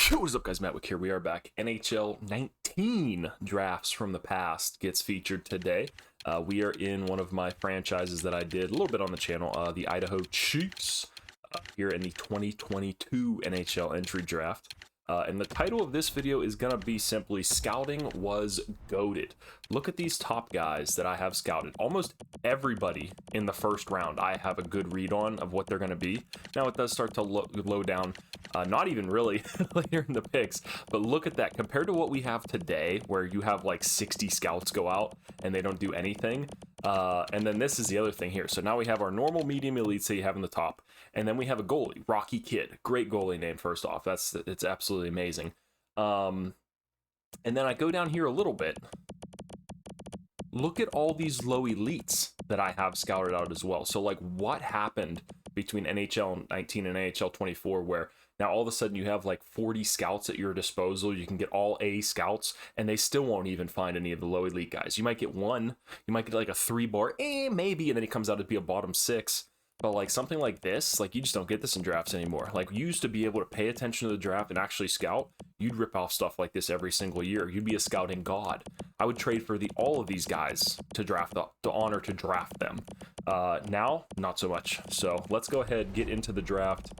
Yo, what is up, guys? MattWic here. We are back. NHL 19 drafts from the past gets featured today. We are in one of my franchises that I did a little bit on the channel, the Idaho Chiefs, here in the 2022 NHL entry draft. And the title of this video is going to be simply Scouting Was GOATED. Look at these top guys that I have scouted. Almost everybody in the first round I have a good read on of what they're going to be. Now it does start to low down, not even really later in the picks, but look at that. Compared to what we have today, where you have like 60 scouts go out and they don't do anything. And then this is the other thing here. So now we have our normal medium elites that you have in the top. And then we have a goalie, Rocky Kid. Great goalie name, first off. It's absolutely amazing. And then I go down here a little bit. Look at all these low elites that I have scouted out as well. So like what happened between NHL 19 and NHL 24 where now all of a sudden you have like 40 scouts at your disposal. You can get all A scouts and they still won't even find any of the low elite guys. You might get one, you might get like a 3-bar, maybe, and then he comes out to be a bottom 6. But like something like this, like you just don't get this in drafts anymore. Like you used to be able to pay attention to the draft and actually scout. You'd rip off stuff like this every single year. You'd be a scouting god. I would trade for all of these guys to draft the honor to draft them. Now, not so much. So let's go ahead, get into the draft.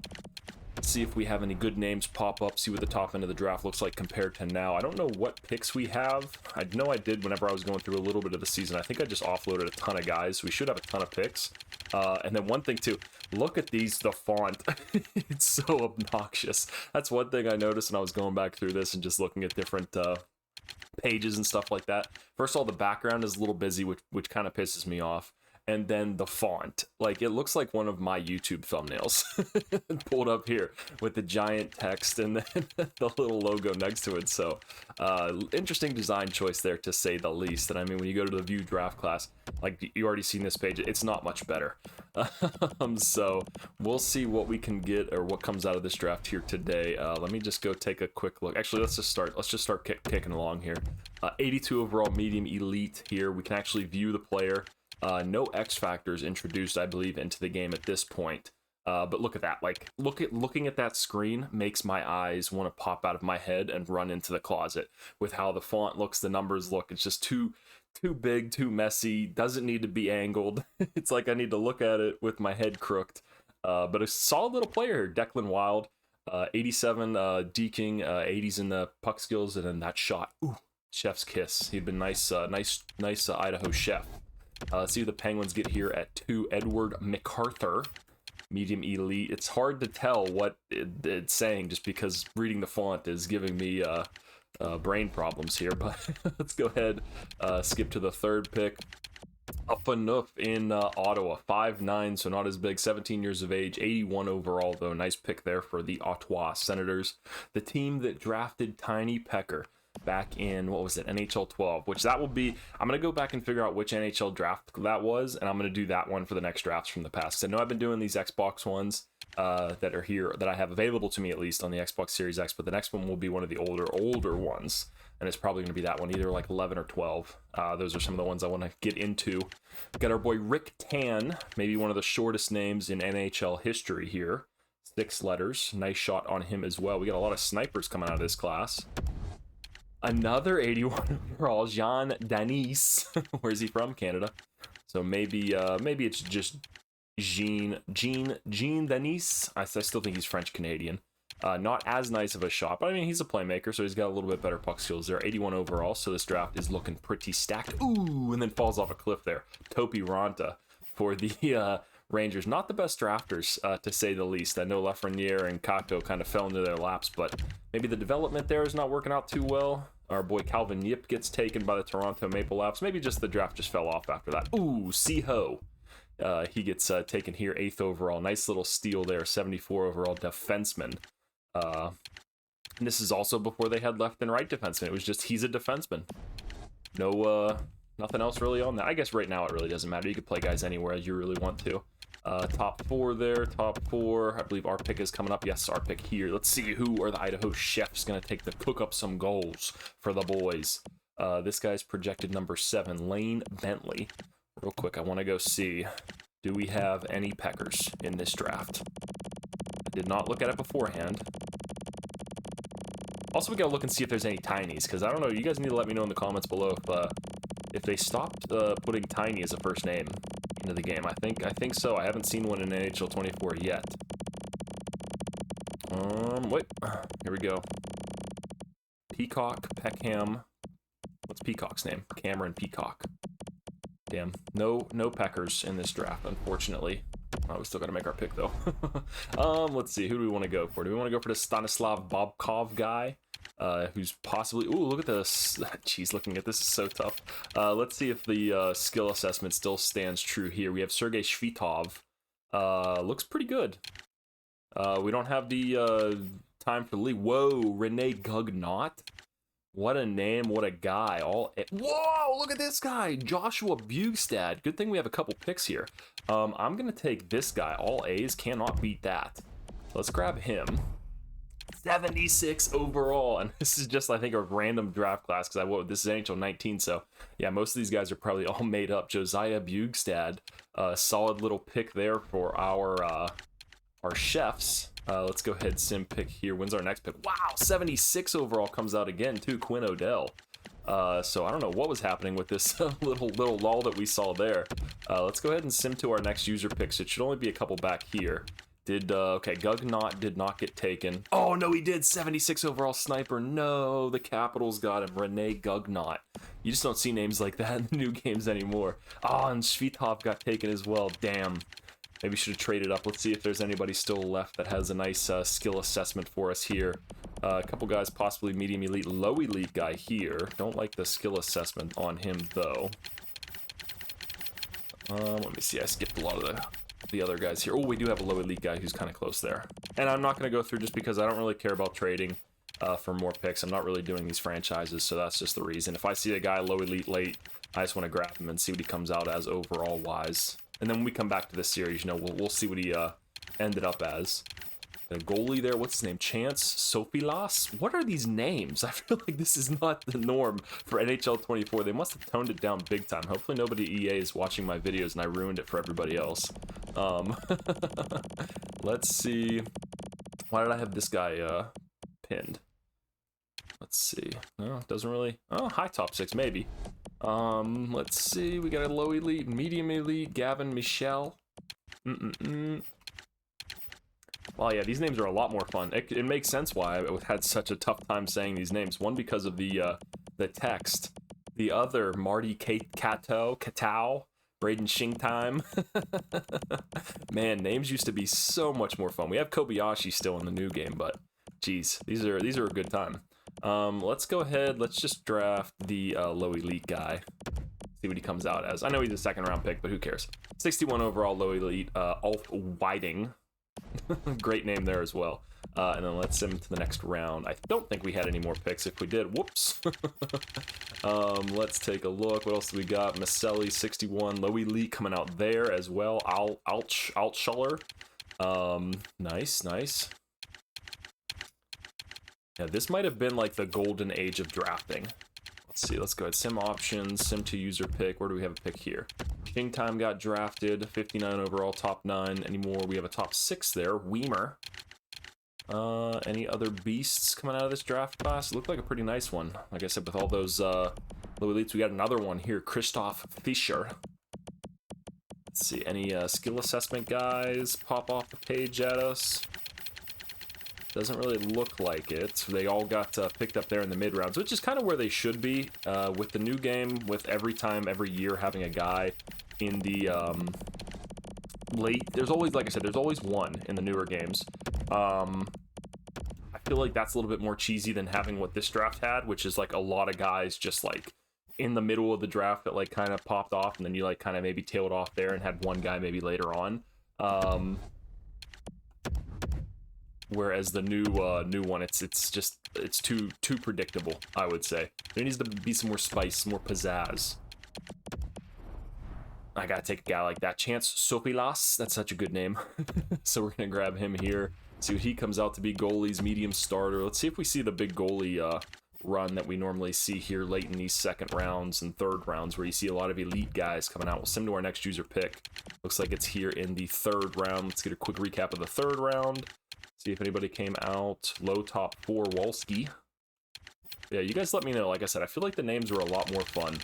See if we have any good names pop up, see what the top end of the draft looks like compared to now. I don't know what picks we have. I know I did whenever I was going through a little bit of the season. I think I just offloaded a ton of guys. We should have a ton of picks. And then one thing too, look at the font. It's so obnoxious. That's one thing I noticed when I was going back through this and just looking at different pages and stuff like that. First of all, the background is a little busy, which kind of pisses me off. And then the font, like it looks like one of my YouTube thumbnails pulled up here with the giant text and then the little logo next to it. So interesting design choice there, to say the least. And I mean, when you go to the view draft class, like you already seen this page, it's not much better. So we'll see what we can get or what comes out of this draft here today. Let me just go take a quick look. Actually, let's just start kicking along here. 82 overall medium elite here. We can actually view the player. No X factors introduced, I believe, into the game at this point. But look at that. Like, looking at that screen makes my eyes want to pop out of my head and run into the closet with how the font looks, the numbers look. It's just too big, too messy. Doesn't need to be angled. It's like I need to look at it with my head crooked. But a solid little player here, Declan Wild. 87 deking, 80s in the puck skills, and then that shot. Ooh, chef's kiss. He'd been nice Idaho chef. Let's see who the Penguins get here at 2. Edward MacArthur, medium elite. It's hard to tell what it's saying just because reading the font is giving me brain problems here. But let's go ahead, skip to the 3rd pick. Upanouf in Ottawa, 5'9", so not as big, 17 years of age, 81 overall, though. Nice pick there for the Ottawa Senators. The team that drafted Tiny Pecker back in, what was it, NHL 12, which that will be, I'm going to go back and figure out which NHL draft that was, and I'm going to do that one for the next drafts from the past. I know I've been doing these Xbox ones that are here, that I have available to me at least on the Xbox Series X, but the next one will be one of the older ones, and it's probably going to be that one, either like 11 or 12. Those are some of the ones I want to get into. Got our boy Rick Tan, maybe one of the shortest names in NHL history here. 6 letters. Nice shot on him as well. We got a lot of snipers coming out of this class. Another 81 overall, Jean Denis. Where's he from? Canada. So maybe it's just Jean Denis. I still think he's French Canadian. Not as nice of a shot, but I mean he's a playmaker, so he's got a little bit better puck skills there. 81 overall, so this draft is looking pretty stacked. Ooh, and then falls off a cliff there. Topi Ranta for the Rangers. Not the best drafters, to say the least. I know Lafreniere and Kato kind of fell into their laps, but maybe the development there is not working out too well. Our boy Calvin Yip gets taken by the Toronto Maple Leafs. Maybe just the draft just fell off after that. Ooh, Siho. He gets taken here, 8th overall. Nice little steal there, 74 overall defenseman. And this is also before they had left and right defenseman. It was just he's a defenseman. No, nothing else really on that. I guess right now it really doesn't matter. You could play guys anywhere as you really want to. Top 4 there, top 4. I believe our pick is coming up. Yes, our pick here. Let's see who are the Idaho Chefs going to take to cook up some goals for the boys. This guy's projected number 7, Lane Bentley. Real quick, I want to go see, do we have any Peckers in this draft? I did not look at it beforehand. Also, we gotta look and see if there's any tinies, because I don't know, you guys need to let me know in the comments below if they stopped putting tiny as a first name into the game. I think so. I haven't seen one in NHL 24 yet. Wait, here we go. Peacock, Peckham. What's Peacock's name? Cameron Peacock. Damn, no Peckers in this draft, unfortunately. We still gotta make our pick though. Let's see, who do we want to go for? Do we want to go for the Stanislav Bobkov guy? Who's possibly... Ooh, look at this. Jeez, looking at this is so tough. Let's see if the skill assessment still stands true here. We have Sergei Shvitov. Looks pretty good. We don't have the time for the league. Whoa, Rene Gugnot. What a name, what a guy. Whoa, look at this guy, Joshua Bugstad. Good thing we have a couple picks here. I'm going to take this guy. All A's, cannot beat that. Let's grab him. 76 overall, and this is just, I think, a random draft class, because this is NHL 19, so yeah, most of these guys are probably all made up. Josiah Bugstad, solid little pick there for our chefs. Let's go ahead, sim pick here. When's our next pick? Wow, 76 overall comes out again too, Quinn Odell. So I don't know what was happening with this little lull that we saw there. Let's go ahead and sim to our next user picks. It should only be a couple back here. Okay, Gugnot did not get taken. Oh, no, he did. 76 overall sniper. No, the Capitals got him. Rene Gugnot. You just don't see names like that in the new games anymore. Oh, and Shvitov got taken as well. Damn. Maybe we should have traded up. Let's see if there's anybody still left that has a nice skill assessment for us here. A couple guys, possibly medium elite, low elite guy here. Don't like the skill assessment on him, though. Let me see. I skipped a lot of the other guys here. Oh, we do have a low elite guy who's kind of close there. And I'm not going to go through just because I don't really care about trading for more picks. I'm not really doing these franchises, so that's just the reason. If I see a guy low elite late, I just want to grab him and see what he comes out as overall wise. And then when we come back to this series, you know, we'll see what he ended up as. The goalie there, what's his name? Chance Sofilas? What are these names? I feel like this is not the norm for NHL 24. They must have toned it down big time. Hopefully nobody EA is watching my videos and I ruined it for everybody else. Let's see. Why did I have this guy pinned? Let's see. No, it doesn't really... Oh, high top 6, maybe. Let's see. We got a low elite, medium elite, Gavin Michel. Well, yeah, these names are a lot more fun. It makes sense why I had such a tough time saying these names. One, because of the text. The other, Marty Katau, Braden Shingtime. Man, names used to be so much more fun. We have Kobayashi still in the new game, but geez, these are a good time. Let's go ahead. Let's just draft the low elite guy. See what he comes out as. I know he's a second round pick, but who cares? 61 overall low elite, Ulf Whiting. Great name there as well. And then let's send him to the next round. I don't think we had any more picks. If we did, whoops. Let's take a look. What else do we got? Maselli, 61. Low elite coming out there as well. Altschuller. Nice. Yeah, this might have been like the golden age of drafting. Let's see. Let's go ahead. Sim options. Sim to user pick. Where do we have a pick here? King Time got drafted, 59 overall, top 9. Anymore, we have a top 6 there, Weimer. Any other beasts coming out of this draft class? It looked like a pretty nice one. Like I said, with all those low elites, we got another one here, Christoph Fischer. Let's see, any skill assessment guys pop off the page at us? Doesn't really look like it. They all got picked up there in the mid-rounds, which is kind of where they should be. With the new game, with every year having a guy in the late... There's always, like I said, there's always one in the newer games. I feel like that's a little bit more cheesy than having what this draft had, which is like a lot of guys just like in the middle of the draft that like kind of popped off, and then you like kind of maybe tailed off there and had one guy maybe later on. Whereas the new one, it's too predictable, I would say. There needs to be some more spice, more pizzazz. I gotta take a guy like that. Chance Sofilas, that's such a good name. So we're gonna grab him here, see what he comes out to be. Goalies, medium starter. Let's see if we see the big goalie run that we normally see here late in these second rounds and third rounds, where you see a lot of elite guys coming out. We'll send to our next user pick. Looks like it's here in the third round. Let's get a quick recap of the third round. See if anybody came out. Low top 4, Walski. Yeah, you guys let me know. Like I said, I feel like the names were a lot more fun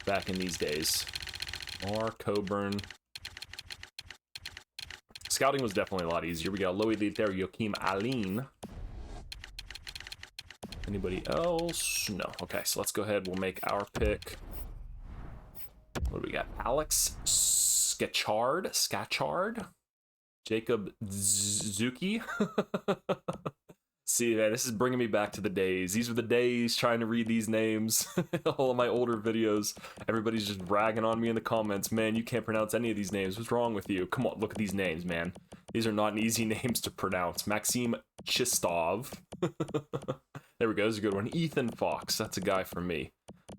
back in these days. Mar, Coburn. Scouting was definitely a lot easier. We got a low elite there, Joachim Aline. Anybody else? No. Okay, so let's go ahead. We'll make our pick. What do we got? Alex Scatchard? Jacob Zuki? See, man, this is bringing me back to the days. These were the days trying to read these names. All of my older videos, everybody's just ragging on me in the comments. Man, you can't pronounce any of these names. What's wrong with you? Come on, look at these names, man. These are not easy names to pronounce. Maxim Chistov. There we go. This is a good one. Ethan Fox. That's a guy for me.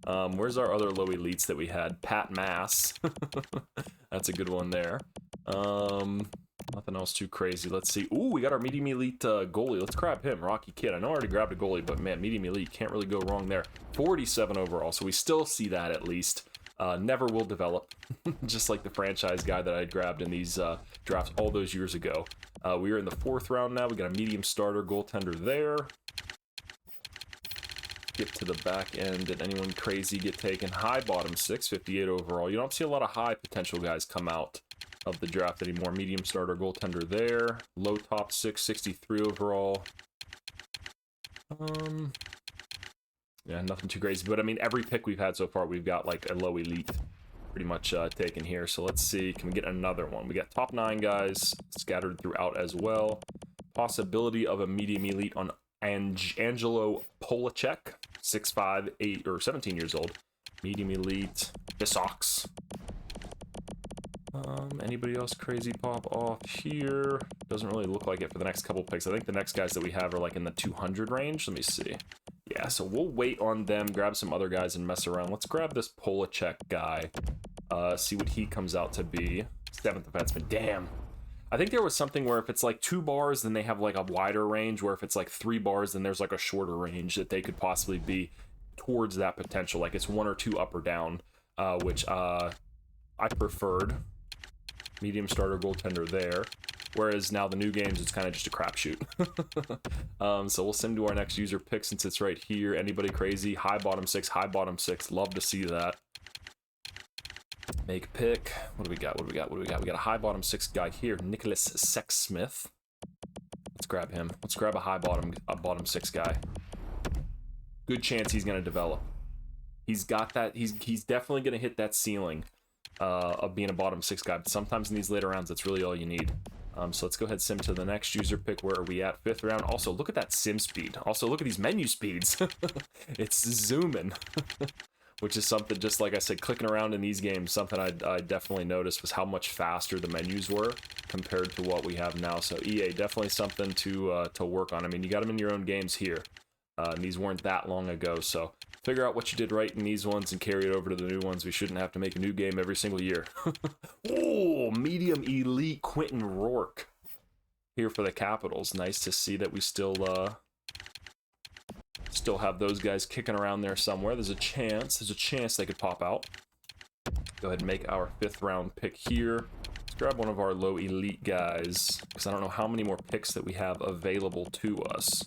Where's our other low elites that we had? Pat Mass. That's a good one there. Nothing else too crazy. Let's see. Ooh, we got our medium elite goalie. Let's grab him. Rocky Kid. I know I already grabbed a goalie, but man, medium elite. Can't really go wrong there. 47 overall, so we still see that at least. Never will develop. Just like the franchise guy that I grabbed in these drafts all those years ago. We are in the 4th round now. We got a medium starter goaltender there. Get to the back end. Did anyone crazy get taken? High bottom 6, 58 overall. You don't see a lot of high potential guys come out of the draft anymore. Medium starter goaltender there. Low top 6, 63 overall. Yeah, nothing too crazy. But I mean, every pick we've had so far, we've got like a low elite pretty much taken here. So let's see. Can we get another one? We got top 9 guys scattered throughout as well. Possibility of a medium elite on Angelo Polacek, 6'5", 8 or 17 years old. Medium elite. Bisox. Anybody else crazy pop off here? Doesn't really look like it for the next couple picks. I think the next guys that we have are like in the 200 range. Let me see. Yeah, so we'll wait on them, grab some other guys and mess around. Let's grab this Polacek guy. See what he comes out to be. 7th defenseman. Damn. I think there was something where if it's like 2 bars, then they have like a wider range, where if it's like 3 bars, then there's like a shorter range that they could possibly be towards that potential. Like it's 1 or 2 up or down, which I preferred. Medium starter goaltender there. Whereas now the new games, it's kind of just a crapshoot. So we'll send to our next user pick since it's right here. Anybody crazy? High bottom 6, high bottom 6. Love to see that. Make pick. What do we got? What do we got? What do we got? We got a high bottom 6 guy here. Nicholas Sexsmith. Let's grab him. Let's grab a bottom 6 guy. Good chance he's going to develop. He's got that. He's definitely going to hit that ceiling of being a bottom 6 guy. But sometimes in these later rounds, that's really all you need. So let's go ahead and sim to the next user pick. Where are we at? 5th round. Also, look at that sim speed. Also, look at these menu speeds. It's zooming. Which is something, just like I said, clicking around in these games, something I definitely noticed was how much faster the menus were compared to what we have now. So EA, definitely something to work on. I mean, you got them in your own games here. And these weren't that long ago, so figure out what you did right in these ones and carry it over to the new ones. We shouldn't have to make a new game every single year. Oh, medium elite Quentin Rourke here for the Capitals. Nice to see that we still have those guys kicking around there somewhere. There's a chance they could pop out. Go ahead and make our 5th round pick here. Let's grab one of our low elite guys, because I don't know how many more picks that we have available to us.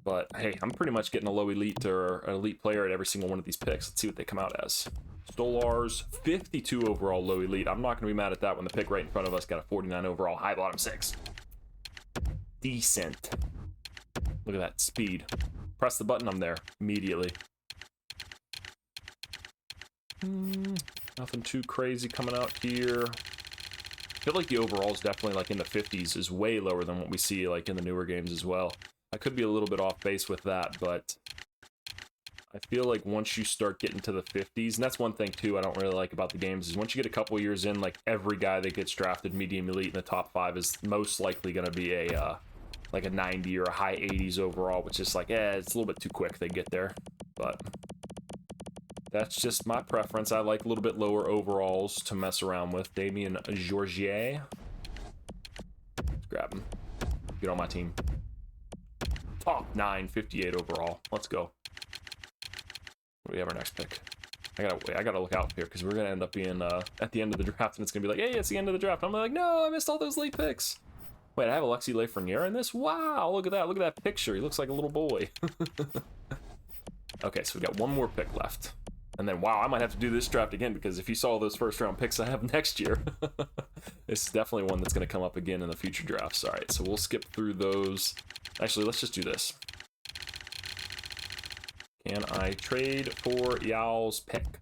But hey, I'm pretty much getting a low elite or an elite player at every single one of these picks. Let's see what they come out as. Stolars, 52 overall low elite. I'm not going to be mad at that when the pick right in front of us got a 49 overall high bottom 6. Decent. Look at that speed. Press the button, I'm there immediately. Nothing too crazy coming out here. I feel like the overall is definitely like in the 50s, is way lower than what we see like in the newer games as well. I could be a little bit off base with that, but I feel like once you start getting to the 50s, and that's one thing too I don't really like about the games, is once you get a couple years in, like every guy that gets drafted medium elite in the top 5 is most likely going to be a like a 90 or a high 80s overall, which is like, it's a little bit too quick they get there. But that's just my preference. I like a little bit lower overalls to mess around with. Damien Georgier. Let's grab him. Get on my team. Top 9, 58 overall. Let's go. What do we have our next pick? I gotta look out here, because we're gonna end up being at the end of the draft, and it's gonna be like, hey, it's the end of the draft. I'm like, no, I missed all those late picks. Wait, I have Alexi Lafreniere in this? Wow, look at that. Look at that picture. He looks like a little boy. Okay, so we got one more pick left. And then, wow, I might have to do this draft again, because if you saw those first round picks I have next year, it's definitely one that's going to come up again in the future drafts. All right, so we'll skip through those. Actually, let's just do this. Can I trade for y'all's pick?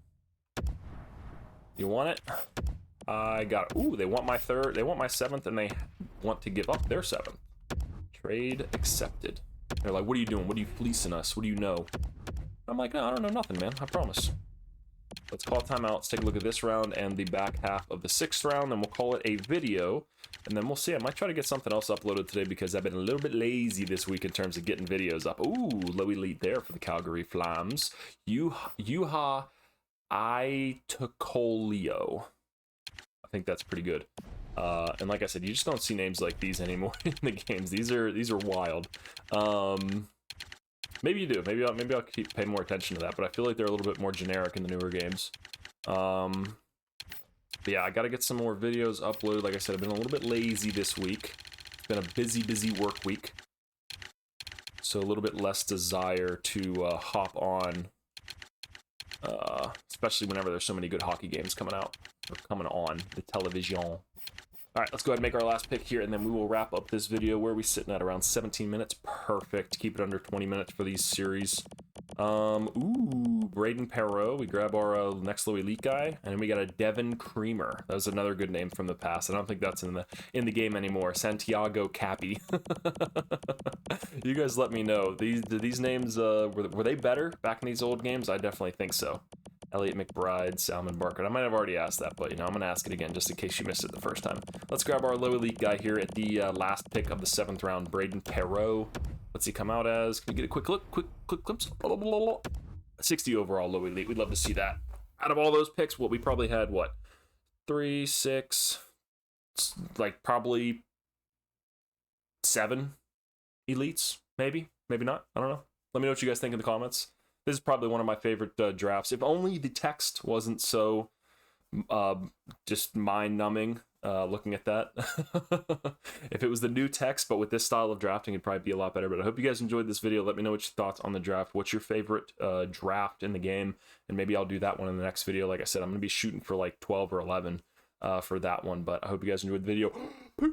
You want it? I got it. Ooh, they want my third, they want my seventh, and they want to give up their seventh. Trade accepted. They're like, what are you doing? What are you fleecing us? What do you know? I'm like, no, I don't know nothing, man. I promise. Let's call timeout. Let's take a look at this round and the back half of the 6th round, and we'll call it a video, and then we'll see. I might try to get something else uploaded today, because I've been a little bit lazy this week in terms of getting videos up. Ooh, low elite there for the Calgary Flames. Yuha Itokolio. I think that's pretty good. And like I said, you just don't see names like these anymore in the games. These are wild. Maybe you do. Maybe I'll pay more attention to that. But I feel like they're a little bit more generic in the newer games. But yeah, I got to get some more videos uploaded. Like I said, I've been a little bit lazy this week. It's been a busy work week. So a little bit less desire to hop on, especially whenever there's so many good hockey games coming out or coming on the television. All right, let's go ahead and make our last pick here, and then we will wrap up this video. Where are we sitting at? Around 17 minutes. Perfect. Keep it under 20 minutes for these series. Ooh, Braden Perreault. We grab our next low elite guy, and then we got a Devin Creamer. That was another good name from the past. I don't think that's in the game anymore. Santiago Cappy. You guys let me know. These names were they better back in these old games? I definitely think so. Elliot McBride, Salmon Barker. I might have already asked that, but, you know, I'm going to ask it again just in case you missed it the first time. Let's grab our low elite guy here at the last pick of the 7th round, Braden Perreault. What's he come out as? Can we get a quick look? Quick glimpse? 60 overall low elite. We'd love to see that. Out of all those picks, we probably had, 3, 6, like probably 7 elites, maybe not. I don't know. Let me know what you guys think in the comments. This is probably one of my favorite drafts. If only the text wasn't so just mind-numbing looking at that. If it was the new text, but with this style of drafting, it'd probably be a lot better. But I hope you guys enjoyed this video. Let me know what your thoughts on the draft. What's your favorite draft in the game? And maybe I'll do that one in the next video. Like I said, I'm going to be shooting for like 12 or 11 for that one. But I hope you guys enjoyed the video. Peace.